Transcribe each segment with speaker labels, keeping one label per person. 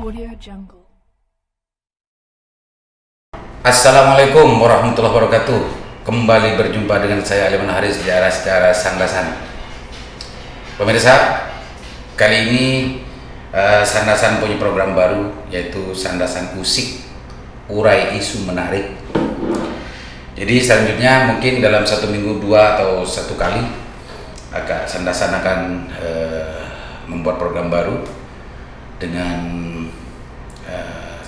Speaker 1: Audio Jungle.
Speaker 2: Assalamualaikum warahmatullahi wabarakatuh. Kembali berjumpa dengan saya Aliman Haris di acara Sandasan. Pemirsa, kali ini Sandasan punya program baru, yaitu Sandasan Usik, urai isu menarik. Jadi selanjutnya mungkin dalam 1 minggu 2 atau 1 kali Sandasan akan membuat program baru dengan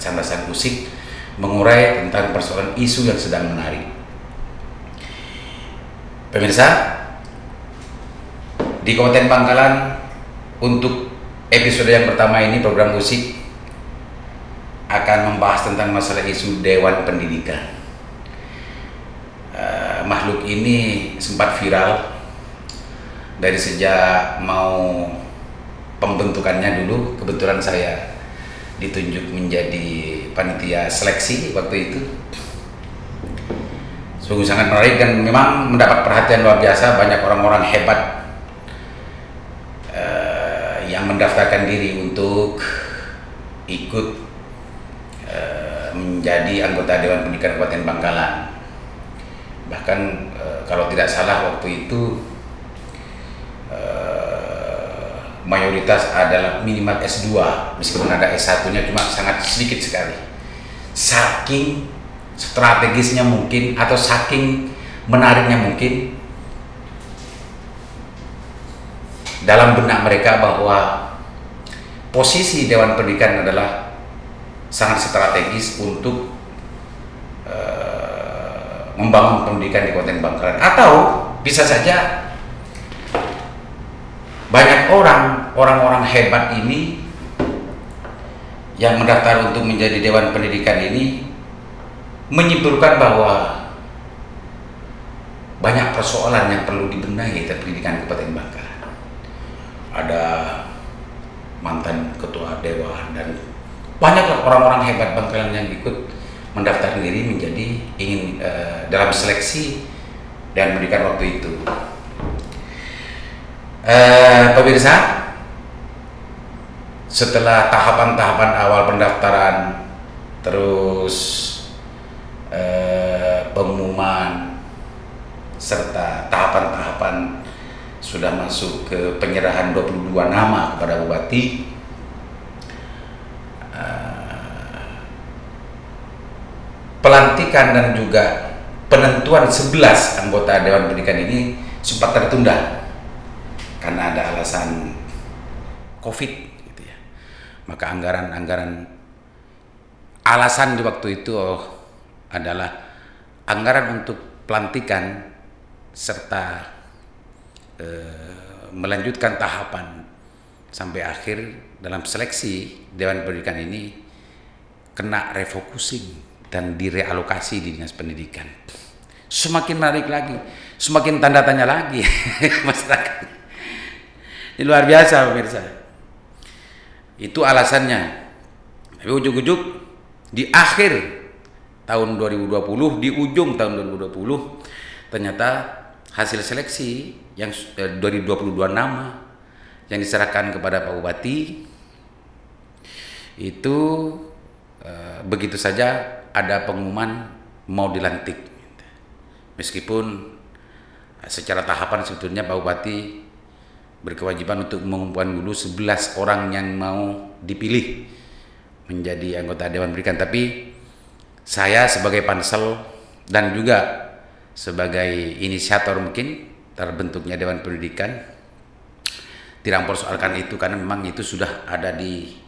Speaker 2: Sandasan Usik, mengurai tentang persoalan isu yang sedang menarik. Pemirsa, di Kabupaten Bangkalan untuk episode yang pertama ini program Usik akan membahas tentang masalah isu Dewan Pendidikan. Makhluk ini sempat viral dari sejak mau pembentukannya dulu. Kebetulan saya ditunjuk menjadi panitia seleksi waktu itu. Sungguh sangat menarik dan memang mendapat perhatian luar biasa. Banyak orang-orang hebat yang mendaftarkan diri untuk ikut menjadi anggota Dewan Pendidikan Kabupaten Bangkalan. Bahkan kalau tidak salah waktu itu mayoritas adalah minimal S2, meskipun ada S1-nya cuma sangat sedikit sekali. Saking strategisnya mungkin atau saking menariknya mungkin dalam benak mereka bahwa posisi Dewan Pendidikan adalah sangat strategis untuk membangun pendidikan di Kabupaten Bangkalan. Atau bisa saja banyak orang-orang hebat ini yang mendaftar untuk menjadi Dewan Pendidikan ini menyimpulkan bahwa banyak persoalan yang perlu dibenahi dalam pendidikan Kabupaten Bangkalan. Ada mantan ketua dewan dan banyaklah orang-orang hebat Bangkalan yang ikut mendaftar diri menjadi ingin dalam seleksi dan pendidikan waktu itu. Pemirsa, setelah tahapan-tahapan awal pendaftaran, terus pengumuman serta tahapan-tahapan sudah masuk ke penyerahan 22 nama kepada Bupati, pelantikan dan juga penentuan 11 anggota Dewan Pendidikan ini sempat tertunda karena ada alasan COVID gitu ya. Maka alasan di waktu itu adalah anggaran untuk pelantikan serta melanjutkan tahapan sampai akhir dalam seleksi Dewan Pendidikan ini kena refocusing dan direalokasi di Dinas Pendidikan. Semakin menarik lagi, semakin tanda tanya lagi masyarakat. Ini luar biasa pemirsa. Itu alasannya. Tapi ujuk-ujuk di akhir tahun 2020, di ujung tahun 2020, ternyata hasil seleksi yang dari 22 nama yang diserahkan kepada Pak Bupati itu begitu saja ada pengumuman mau dilantik. Meskipun secara tahapan sebetulnya Pak Bupati berkewajiban untuk mengumpulkan dulu 11 orang yang mau dipilih menjadi anggota Dewan Pendidikan. Tapi saya sebagai pansel dan juga sebagai inisiator mungkin terbentuknya Dewan Pendidikan tidak mempersoalkan itu, karena memang itu sudah ada di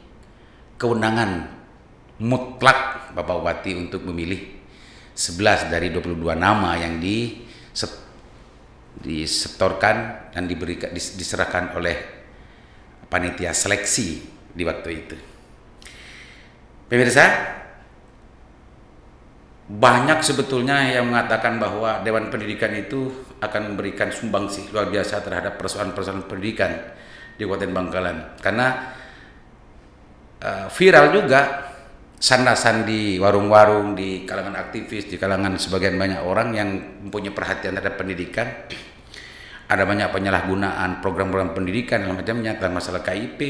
Speaker 2: kewenangan mutlak Bapak Bupati untuk memilih 11 dari 22 nama yang disetorkan dan diserahkan oleh panitia seleksi di waktu itu. Pemirsa, banyak sebetulnya yang mengatakan bahwa Dewan Pendidikan itu akan memberikan sumbangsih luar biasa terhadap persoalan-persoalan pendidikan di Kabupaten Bangkalan, karena viral juga sandasan di warung-warung, di kalangan aktivis, di kalangan sebagian banyak orang yang mempunyai perhatian terhadap pendidikan. Ada banyak penyalahgunaan program-program pendidikan dalam macamnya tentang masalah KIP,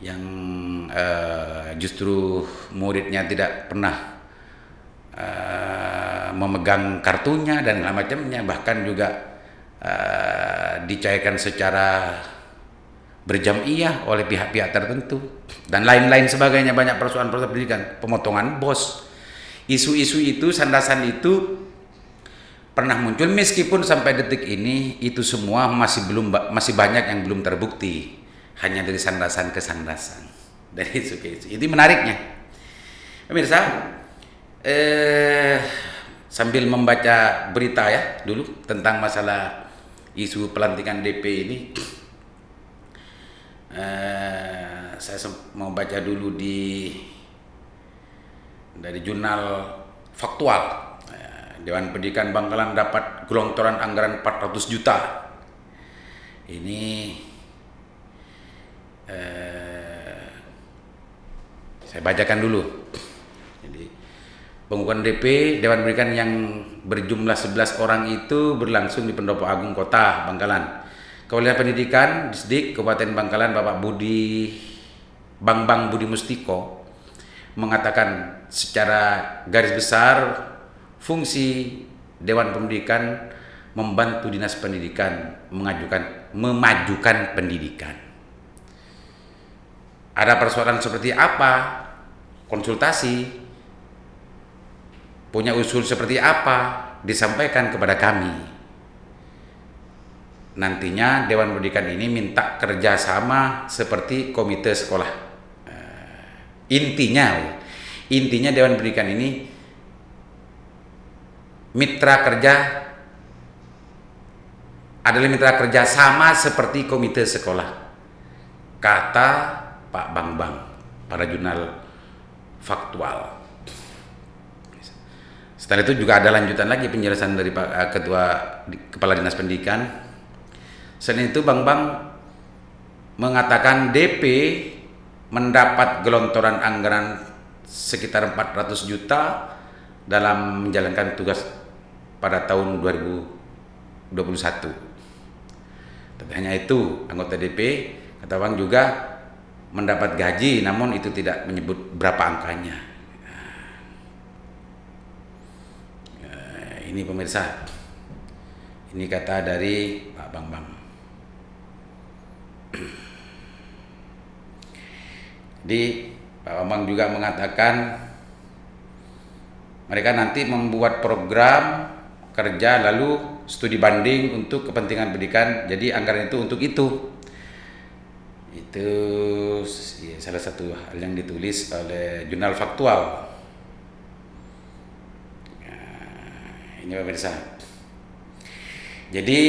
Speaker 2: yang justru muridnya tidak pernah memegang kartunya dan macamnya, bahkan juga dicairkan secara berjamiah oleh pihak-pihak tertentu dan lain-lain sebagainya. Banyak persoalan-persoalan pendidikan, pemotongan bos, isu-isu itu, sandasan itu pernah muncul, meskipun sampai detik ini itu semua masih banyak yang belum terbukti, hanya dari sandasan ke sandasan, dari isu ke isu. Itu menariknya, pemirsa. Sambil membaca berita ya dulu tentang masalah isu pelantikan DP ini, saya mau baca dulu dari jurnal Faktual. Dewan Pendidikan Bangkalan dapat gelontoran anggaran 400 juta. Ini saya bacakan dulu. Jadi pengukuhan DP Dewan Pendidikan yang berjumlah 11 orang itu berlangsung di Pendopo Agung Kota Bangkalan. Kepala Pendidikan Disdik Kabupaten Bangkalan Bapak Bambang Budi Mustiko mengatakan secara garis besar fungsi Dewan Pendidikan membantu Dinas Pendidikan memajukan pendidikan. Ada persoalan seperti apa? Konsultasi, punya usul seperti apa? Disampaikan kepada kami. Nantinya Dewan Pendidikan ini minta kerjasama seperti komite sekolah. Intinya Dewan Pendidikan ini adalah mitra kerja sama seperti komite sekolah, kata Pak Bambang pada jurnal Faktual. Setelah itu juga ada lanjutan lagi penjelasan dari Pak Kepala Dinas Pendidikan. Selain itu Bambang mengatakan DP mendapat gelontoran anggaran sekitar 400 juta dalam menjalankan tugas pada tahun 2021. Tapi hanya itu, anggota DP kata Bang juga mendapat gaji, namun itu tidak menyebut berapa angkanya. Ini pemirsa, ini kata dari Pak Bambang. Jadi Pak Bambang juga mengatakan mereka nanti membuat program kerja lalu studi banding untuk kepentingan pendidikan. Jadi anggaran itu untuk itu. Itu ya, salah satu hal yang ditulis oleh jurnal Faktual. Nah, ini pemirsa. Jadi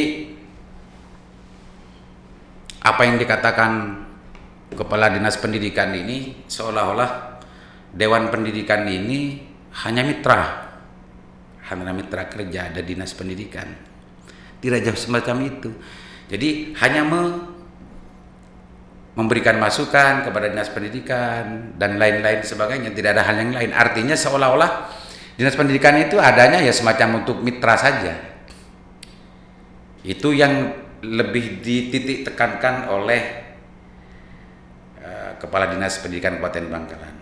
Speaker 2: apa yang dikatakan Kepala Dinas Pendidikan ini seolah-olah Dewan Pendidikan ini hanya mitra kerja ada Dinas Pendidikan. Tidak jauh semacam itu. Jadi hanya memberikan masukan kepada Dinas Pendidikan dan lain-lain sebagainya, tidak ada hal yang lain. Artinya seolah-olah Dinas Pendidikan itu adanya ya semacam untuk mitra saja. Itu yang lebih dititik tekankan oleh Kepala Dinas Pendidikan Kabupaten Bangkalan.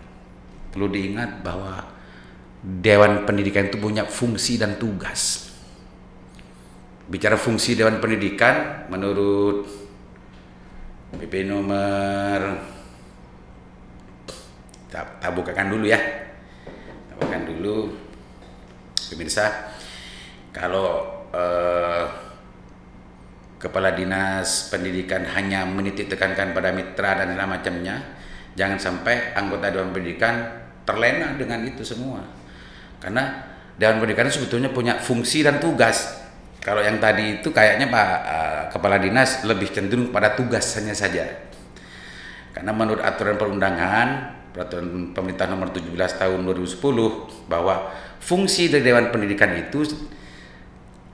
Speaker 2: Perlu diingat bahwa Dewan Pendidikan itu punya fungsi dan tugas. Bicara fungsi Dewan Pendidikan, menurut PP nomor, kita bukakan dulu ya. Kita bukakan dulu, pemirsa. Kalau Kepala Dinas Pendidikan hanya menitik tekankan pada mitra dan segala macamnya, jangan sampai anggota Dewan Pendidikan terlena dengan itu semua. Karena Dewan Pendidikan sebetulnya punya fungsi dan tugas. Kalau yang tadi itu kayaknya Pak Kepala Dinas lebih cenderung pada tugasnya saja. Karena menurut aturan perundangan, peraturan pemerintah nomor 17 tahun 2010, bahwa fungsi dari Dewan Pendidikan itu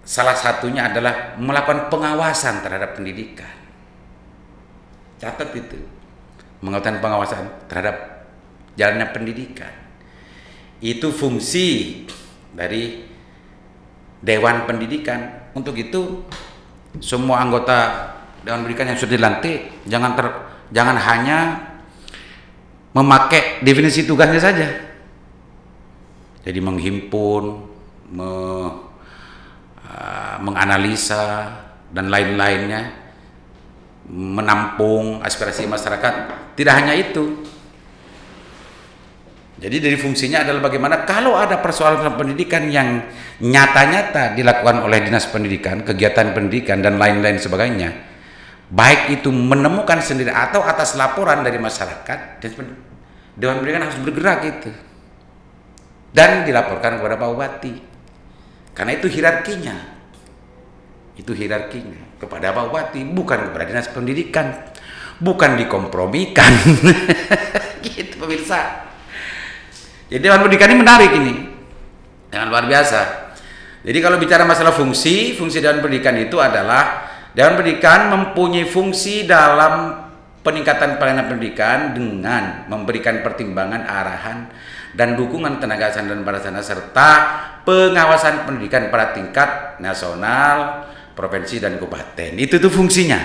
Speaker 2: salah satunya adalah melakukan pengawasan terhadap pendidikan. Catat itu, melakukan pengawasan terhadap jalannya pendidikan. Itu fungsi dari Dewan Pendidikan. Untuk itu semua anggota Dewan Pendidikan yang sudah dilantik jangan hanya memakai definisi tugasnya saja. Jadi menghimpun, menganalisa dan lain-lainnya, menampung aspirasi masyarakat. Tidak hanya itu. Jadi dari fungsinya adalah bagaimana kalau ada persoalan pendidikan yang nyata-nyata dilakukan oleh dinas pendidikan, kegiatan pendidikan dan lain-lain sebagainya, baik itu menemukan sendiri atau atas laporan dari masyarakat, Dewan Pendidikan harus bergerak itu dan dilaporkan kepada Pak Bupati, karena itu hierarkinya kepada Pak Bupati, bukan kepada dinas pendidikan, bukan dikompromikan. Gitu pemirsa. Jadi Dewan Pendidikan ini menarik ini, dengan luar biasa. Jadi kalau bicara masalah fungsi Dewan Pendidikan itu adalah Dewan Pendidikan mempunyai fungsi dalam peningkatan pelayanan pendidikan dengan memberikan pertimbangan, arahan, dan dukungan tenaga asn dan pelaksana serta pengawasan pendidikan pada tingkat nasional, provinsi dan kabupaten. Itu tuh fungsinya.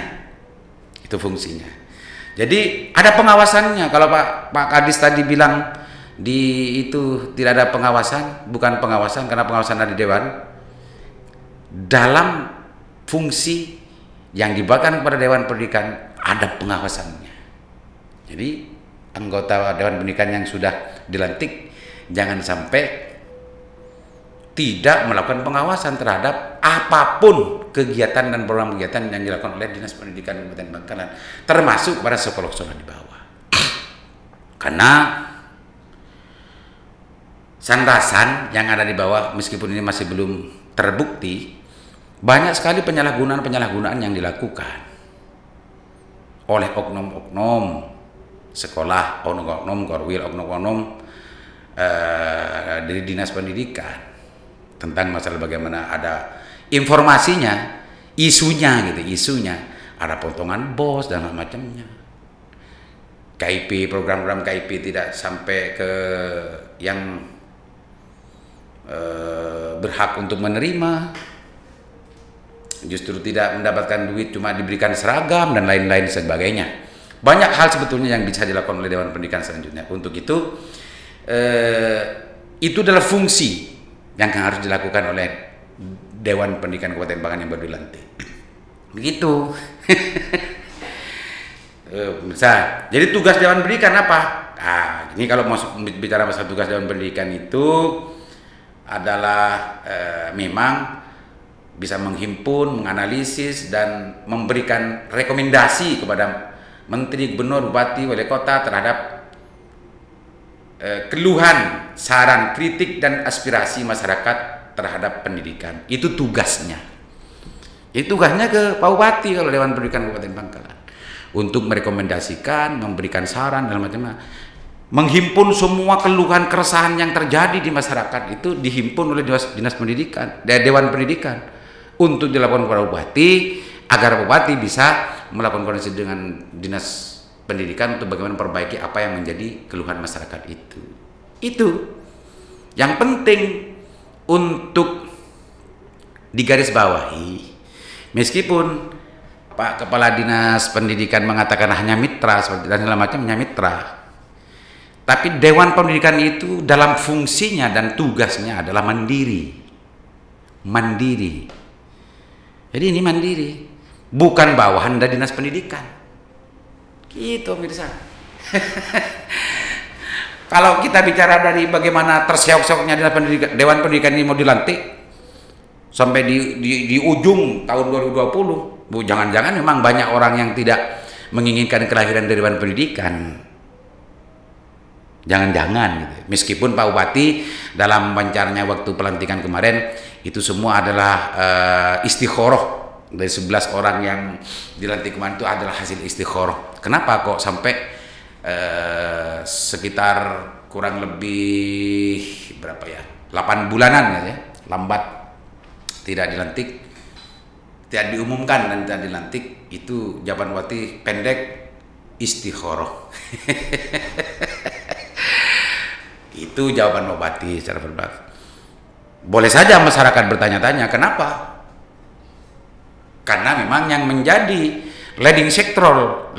Speaker 2: Jadi ada pengawasannya. Kalau Pak Kadis tadi bilang itu tidak ada pengawasan, bukan pengawasan karena pengawasan ada di dewan. Dalam fungsi yang diberikan kepada Dewan Pendidikan ada pengawasannya. Jadi anggota Dewan Pendidikan yang sudah dilantik jangan sampai tidak melakukan pengawasan terhadap apapun kegiatan dan program kegiatan yang dilakukan oleh Dinas Pendidikan Kabupaten Bangkalan, termasuk pada sekolah-sekolah di bawah. Karena sandasan yang ada di bawah, meskipun ini masih belum terbukti, banyak sekali penyalahgunaan yang dilakukan oleh oknum-oknum sekolah, oknum-oknum korwil, oknum-oknum dari dinas pendidikan tentang masalah bagaimana ada informasinya, isunya, ada potongan bos dan macamnya. KIP, program-program KIP tidak sampai ke yang berhak untuk menerima, justru tidak mendapatkan duit, cuma diberikan seragam dan lain-lain sebagainya. Banyak hal sebetulnya yang bisa dilakukan oleh Dewan Pendidikan selanjutnya. Untuk itu adalah fungsi yang harus dilakukan oleh Dewan Pendidikan Kabupaten Bangkalan yang baru dilantik. Begitu. Jadi tugas Dewan Pendidikan apa? Ini kalau mau bicara masalah tugas Dewan Pendidikan itu adalah memang bisa menghimpun, menganalisis dan memberikan rekomendasi kepada Menteri, Gubernur, Bupati, Wali Kota terhadap keluhan, saran, kritik dan aspirasi masyarakat terhadap pendidikan. Itu tugasnya. Itu tugasnya ke Pak Bupati kalau Dewan Pendidikan Kabupaten Bangkalan untuk merekomendasikan, memberikan saran dan macam-macam. Menghimpun semua keluhan keresahan yang terjadi di masyarakat itu dihimpun oleh dinas pendidikan, Dewan Pendidikan untuk dilaporkan kepada Bupati agar Bupati bisa melakukan koordinasi dengan dinas pendidikan untuk bagaimana memperbaiki apa yang menjadi keluhan masyarakat itu. Itu yang penting untuk digarisbawahi. Meskipun Pak Kepala Dinas Pendidikan mengatakan hanya mitra dan segala macamnya mitra, tapi Dewan Pendidikan itu dalam fungsinya dan tugasnya adalah mandiri. Jadi ini mandiri, bukan bawahan dari Dinas Pendidikan. Gitu pemirsa. Kalau kita bicara dari bagaimana terseok-seoknya Dewan Pendidikan ini mau dilantik sampai di ujung tahun 2020, jangan-jangan memang banyak orang yang tidak menginginkan kelahiran dari Dewan Pendidikan. Jangan-jangan gitu. Meskipun Pak Bupati dalam wawancaranya waktu pelantikan kemarin itu semua adalah istikharah. Dari 11 orang yang dilantik kemarin itu adalah hasil istikharah. Kenapa kok sampai sekitar kurang lebih 8 bulanan ya, lambat tidak dilantik, tidak diumumkan dan tidak dilantik? Itu jawaban Bupati pendek, istikharah. Itu jawaban Bupati secara verbal. Boleh saja masyarakat bertanya-tanya kenapa? Karena memang yang menjadi leading sektor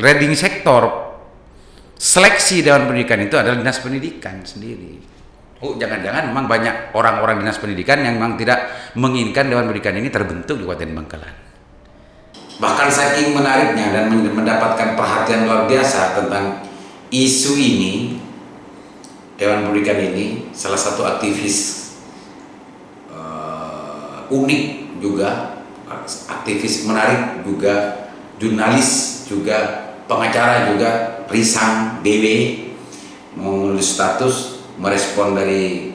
Speaker 2: seleksi Dewan Pendidikan itu adalah Dinas Pendidikan sendiri. Oh, jangan-jangan memang banyak orang-orang Dinas Pendidikan yang memang tidak menginginkan Dewan Pendidikan ini terbentuk di Kabupaten Bangkalan. Bahkan saking menariknya dan mendapatkan perhatian luar biasa tentang isu ini, Dewan Pendidikan ini salah satu aktivis unik juga, aktivis menarik juga, jurnalis juga, pengacara juga, Risang DW, menulis status merespon dari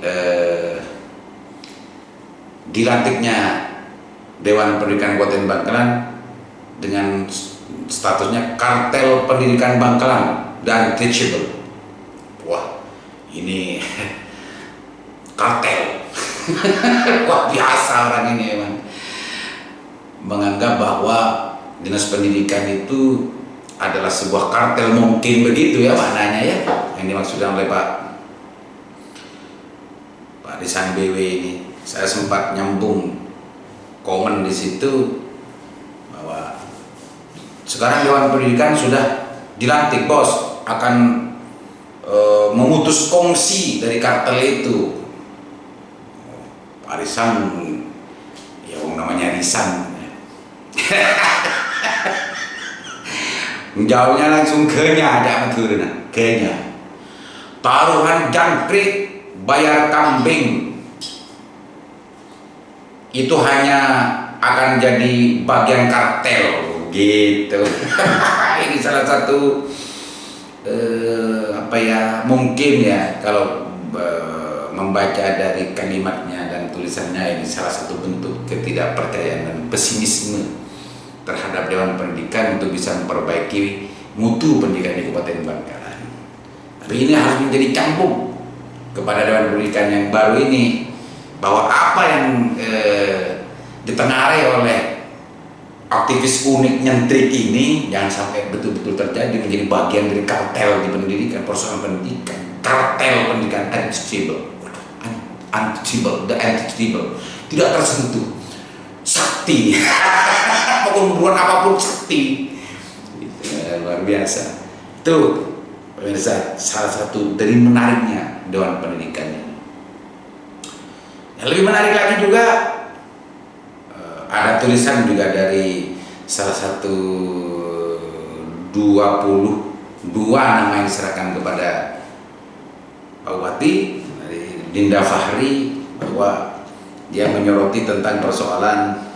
Speaker 2: dilantiknya Dewan Pendidikan Kabupaten Bangkalan dengan statusnya Kartel Pendidikan Bangkalan dan Teachable. Wah, ini kartel. Wah, biasa orang ini emang menganggap bahwa Dinas Pendidikan itu adalah sebuah kartel, mungkin begitu ya maknanya ya, yang dimaksudkan oleh Pak Risang BW ini. Saya sempat nyambung komen di situ bahwa sekarang Dewan Pendidikan sudah dilantik, bos, akan memutus kongsi dari kartel itu. Pak Risang, ya namanya Risang, jauhnya langsung kenya, ada turun kenya. Taruhan jangkrik, bayar kambing itu hanya akan jadi bagian kartel gitu. Ini salah satu mungkin ya kalau membaca dari kalimatnya dan tulisannya, ini salah satu bentuk ketidakpercayaan dan pesimisme terhadap Dewan Pendidikan untuk bisa memperbaiki mutu pendidikan di Kabupaten Bangkalan. Tapi ini harus menjadi cambuk kepada Dewan Pendidikan yang baru ini, bahwa apa yang ditengarai oleh aktivis unik nyentrik ini jangan sampai betul-betul terjadi menjadi bagian dari kartel di pendidikan, persoalan pendidikan, kartel pendidikan untouchable, the untouchable, tidak tersentuh, sakti, pembunuhan apapun sakti, luar biasa. Tuh pemirsa, salah satu dari menariknya Dewan Pendidikan ini. Yang lebih menarik lagi juga ada tulisan juga dari salah satu 22 nama yang diserahkan kepada Pak Bupati, dari Dinda Fahri, bahwa dia menyoroti tentang persoalan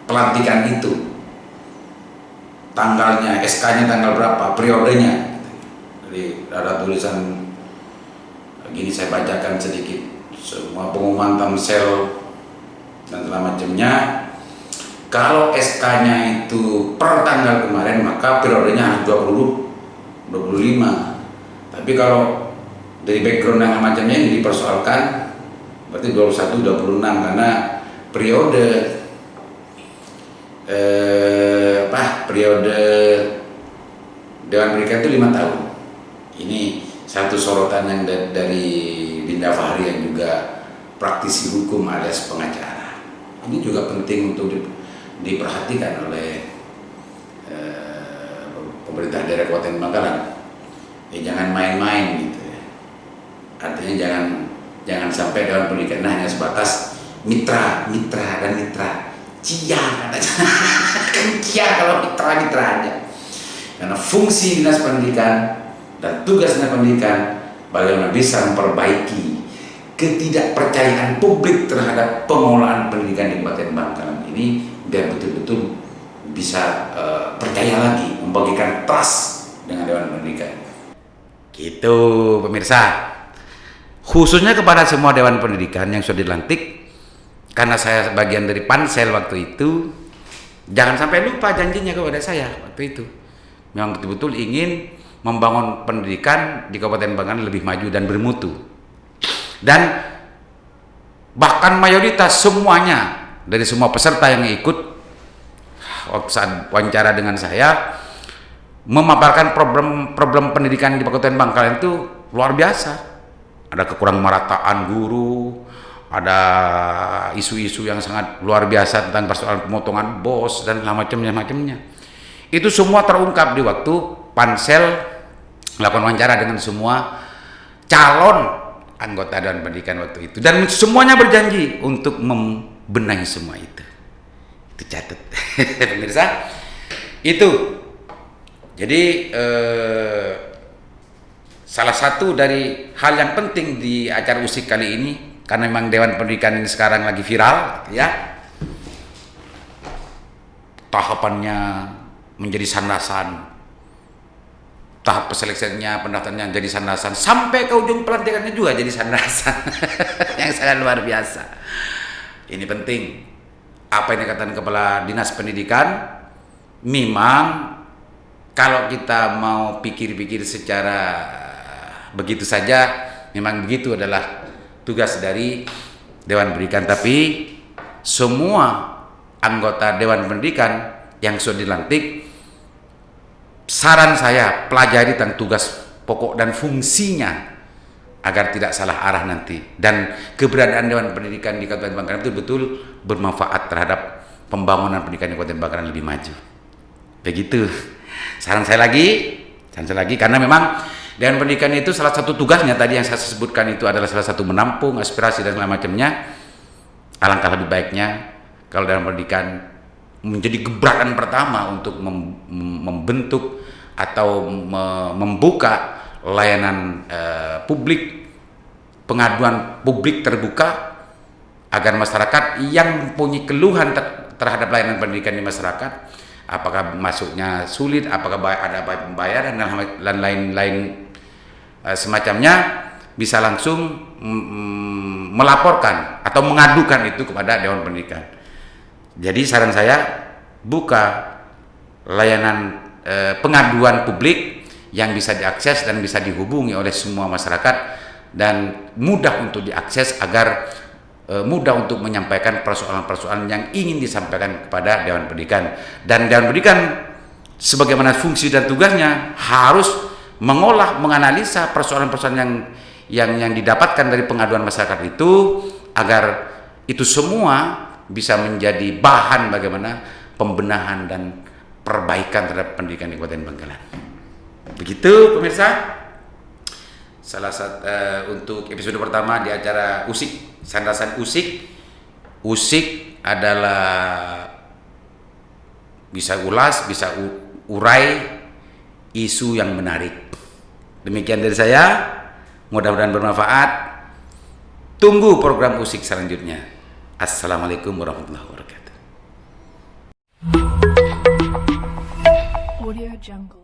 Speaker 2: pelantikan itu. Tanggalnya, SK-nya tanggal berapa, periodenya. Jadi ada tulisan gini, saya bacakan sedikit. Semua pengumuman Tamsel dan segala macamnya, kalau SK-nya itu per tanggal kemarin maka periodenya harus 25. Tapi kalau dari background dan macamnya ini dipersoalkan, berarti 21, 26, karena periode periode Dewan Pendidikan itu 5 tahun. Ini satu sorotan yang dari Dinda Fahri yang juga praktisi hukum alias pengacara. Ini juga penting untuk diperhatikan oleh pemerintah daerah Kabupaten Bangkalan. Jangan main-main gitu ya. Artinya jangan sampai Dewan Pendidikan hanya sebatas mitra dan mitra. Cia katanya. Kan cia kalau mitra aja. Karena fungsi Dinas Pendidikan dan tugas Dinas Pendidikan bagaimana bisa memperbaiki ketidakpercayaan publik terhadap pengelolaan pendidikan di Kabupaten Bangkalan ini, biar betul-betul bisa percaya lagi, membagikan trust dengan Dewan Pendidikan. Gitu pemirsa. Khususnya kepada semua Dewan Pendidikan yang sudah dilantik, karena saya bagian dari pansel waktu itu, jangan sampai lupa janjinya kepada saya waktu itu. Memang betul-betul ingin membangun pendidikan di Kabupaten Bangkalan lebih maju dan bermutu. Dan bahkan mayoritas semuanya dari semua peserta yang ikut saat wawancara dengan saya memaparkan problem pendidikan di Kabupaten Bangkalan itu luar biasa. Ada kekurangmerataan guru, ada isu-isu yang sangat luar biasa tentang persoalan pemotongan BOS dan macamnya. Itu semua terungkap di waktu Pansel melakukan wawancara dengan semua calon anggota Dewan Pendidikan waktu itu, dan semuanya berjanji untuk membenahi semua itu. Itu catat pemirsa. Itu jadi salah satu dari hal yang penting di acara USIK kali ini, karena memang Dewan Pendidikan ini sekarang lagi viral ya, tahapannya menjadi sandasan, tahap perseleksiannya, pendaftarannya jadi sandasan, sampai ke ujung pelantikannya juga jadi sandasan yang sangat luar biasa. Ini penting apa yang dikatakan Kepala Dinas Pendidikan. Memang kalau kita mau pikir-pikir secara begitu saja, memang begitu adalah tugas dari Dewan Pendidikan, tapi semua anggota Dewan Pendidikan yang sudah dilantik, saran saya pelajari tentang tugas pokok dan fungsinya agar tidak salah arah nanti, dan keberadaan Dewan Pendidikan di Kabupaten Bangkalan betul-betul bermanfaat terhadap pembangunan pendidikan di Kabupaten Bangkalan lebih maju. Begitu saran saya lagi, karena memang Dewan Pendidikan itu salah satu tugasnya tadi yang saya sebutkan itu adalah salah satu menampung aspirasi dan segala macamnya. Alangkah lebih baiknya kalau Dewan Pendidikan menjadi gebrakan pertama untuk membentuk atau membuka layanan publik, pengaduan publik terbuka, agar masyarakat yang punya keluhan terhadap layanan pendidikan di masyarakat, apakah masuknya sulit, apakah ada pembayaran dan lain-lain semacamnya, bisa langsung melaporkan atau mengadukan itu kepada Dewan Pendidikan. Jadi saran saya, buka layanan pengaduan publik yang bisa diakses dan bisa dihubungi oleh semua masyarakat, dan mudah untuk diakses agar mudah untuk menyampaikan persoalan-persoalan yang ingin disampaikan kepada Dewan Pendidikan. Dan Dewan Pendidikan sebagaimana fungsi dan tugasnya harus mengolah, menganalisa persoalan-persoalan yang didapatkan dari pengaduan masyarakat itu, agar itu semua bisa menjadi bahan bagaimana pembenahan dan perbaikan terhadap pendidikan di Kabupaten Bangkalan. Begitu pemirsa, salah satu untuk episode pertama di acara USIK, sandasan USIK. USIK adalah bisa ulas, bisa urai isu yang menarik. Demikian dari saya, mudah-mudahan bermanfaat. Tunggu program USIK selanjutnya. Assalamualaikum warahmatullahi wabarakatuh.
Speaker 1: Audio Jungle.